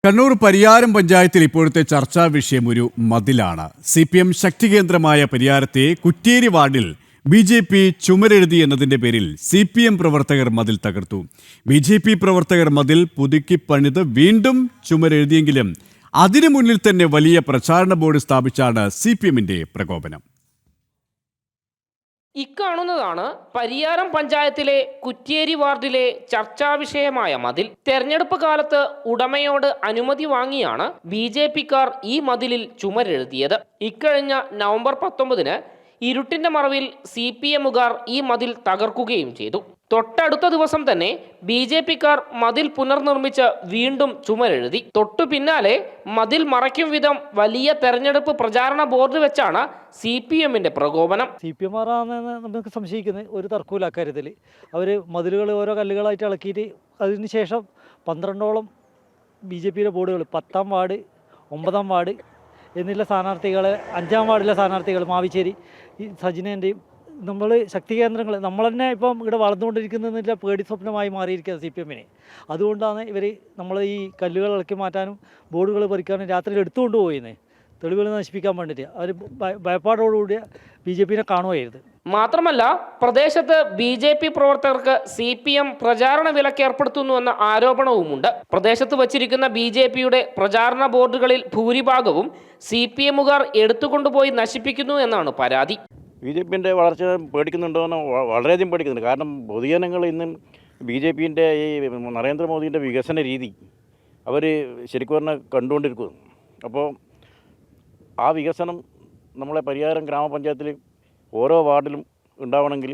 കണ്ണൂർ പരിയാരം പഞ്ചായത്തിൽ ഇപ്പോഴത്തെ ചർച്ചാ വിഷയം ഒരു മതിലാണ്. CPM ശക്തി കേന്ദ്രമായ പരിയാരത്തെ കുറ്റ്യേരി വാർഡിൽ BJP ചുമരെഴുതി എന്നതിന്റെ പേരിൽ CPM പ്രവർത്തകർ മതിൽ തകർത്തു. BJP പ്രവർത്തകർ മതിൽ പുതുക്കി പണിത് വീണ്ടും ചുമരെഴുതിയെങ്കിലും അതിനു മുന്നിൽ തന്നെ വലിയ പ്രചാരണ ബോർഡ് സ്ഥാപിച്ചാണ് CPMന്റെ പ്രകോപനം. ഇക്കാണുന്നതാണ് പരിയാരം പഞ്ചായത്തിലെ കുറ്റ്യേരി വാർഡിലെ ചർച്ചാ വിഷയമായ മതിൽ. തെരഞ്ഞെടുപ്പ് കാലത്ത് ഉടമയോട് അനുമതി വാങ്ങിയാണ് BJPക്കാർ ഈ മതിലിൽ ചുമരെഴുതിയത്. ഇക്കഴിഞ്ഞ നവംബർ 19-ന് ഇരുട്ടിന്റെ മറവിൽ CPMകാർ ഈ മതിൽ തകർക്കുകയും ചെയ്തു. തൊട്ടടുത്ത ദിവസം തന്നെ BJPക്കാർ മതിൽ പുനർനിർമ്മിച്ച് വീണ്ടും ചുമരെഴുതി. തൊട്ടു പിന്നാലെ മതിൽ മറയ്ക്കും വിധം വലിയ തെരഞ്ഞെടുപ്പ് പ്രചാരണ ബോർഡ് വെച്ചാണ് CPMന്റെ പ്രകോപനം. CPM ആണെന്ന് നമുക്ക് സംശയിക്കുന്നത് ഒരു തർക്കമില്ല അക്കാര്യത്തിൽ. അവർ മതിലുകൾ ഓരോ കല്ലുകളായിട്ട് ഇളക്കിയിട്ട് അതിനുശേഷം 12ഓളം BJPയുടെ ബോർഡുകൾ 10-ാം വാർഡ് 9-ാം വാർഡ് എന്നുള്ള സ്ഥാനാർത്ഥികളെ 5-ാം വാർഡിലെ സ്ഥാനാർത്ഥികൾ മാവിശ്ശേരി ഈ സജിനേൻ്റെയും നമ്മൾ ശക്തി കേന്ദ്രങ്ങൾ നമ്മൾ തന്നെ ഇപ്പം ഇവിടെ വളർന്നുകൊണ്ടിരിക്കുന്നതിൻ്റെ പേടി സ്വപ്നമായി മാറിയിരിക്കുന്നത് CPMന്. അതുകൊണ്ടാണ് ഇവർ നമ്മൾ ഈ കല്ലുകൾ ഇളക്കി മാറ്റാനും ബോർഡുകൾ പറിക്കാനും രാത്രിയിൽ എടുത്തുകൊണ്ട് പോയിരുന്നത് തെളിവുകൾ നശിപ്പിക്കാൻ വേണ്ടിയിട്ട്. അവർ ഭയപ്പാടോടുകൂടി BJPനെ കാണുമായിരുന്നു. മാത്രമല്ല പ്രദേശത്ത് BJP പ്രവർത്തകർക്ക് CPM പ്രചാരണ വിലക്ക് ഏർപ്പെടുത്തുന്നുവെന്ന ആരോപണവുമുണ്ട്. പ്രദേശത്ത് വച്ചിരിക്കുന്ന BJPയുടെ പ്രചാരണ ബോർഡുകളിൽ ഭൂരിഭാഗവും CPMകാർ എടുത്തുകൊണ്ടുപോയി നശിപ്പിക്കുന്നു എന്നാണ് പരാതി. BJPൻ്റെ വളർച്ച പേടിക്കുന്നുണ്ടോ എന്ന് വളരെയധികം പേടിക്കുന്നുണ്ട്. കാരണം പൊതുജനങ്ങൾ ഇന്ന് BJPൻ്റെ ഈ നരേന്ദ്രമോദിൻ്റെ വികസന രീതി അവർ ശരിക്കും പറഞ്ഞാൽ കണ്ടുകൊണ്ടിരിക്കുന്നു. അപ്പോൾ ആ വികസനം നമ്മളെ പരിയാരം ഗ്രാമപഞ്ചായത്തിൽ ഓരോ വാർഡിലും ഉണ്ടാവണമെങ്കിൽ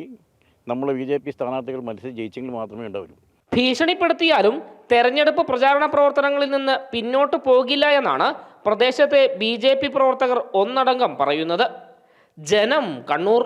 നമ്മൾ BJP സ്ഥാനാർത്ഥികൾ മത്സരിച്ച് ജയിച്ചെങ്കിൽ മാത്രമേ ഉണ്ടാവൂ. ഭീഷണിപ്പെടുത്തിയാലും തെരഞ്ഞെടുപ്പ് പ്രചാരണ പ്രവർത്തനങ്ങളിൽ നിന്ന് പിന്നോട്ട് പോകില്ല എന്നാണ് പ്രദേശത്തെ BJP പ്രവർത്തകർ ഒന്നടങ്കം പറയുന്നത്. ജനം, കണ്ണൂർ.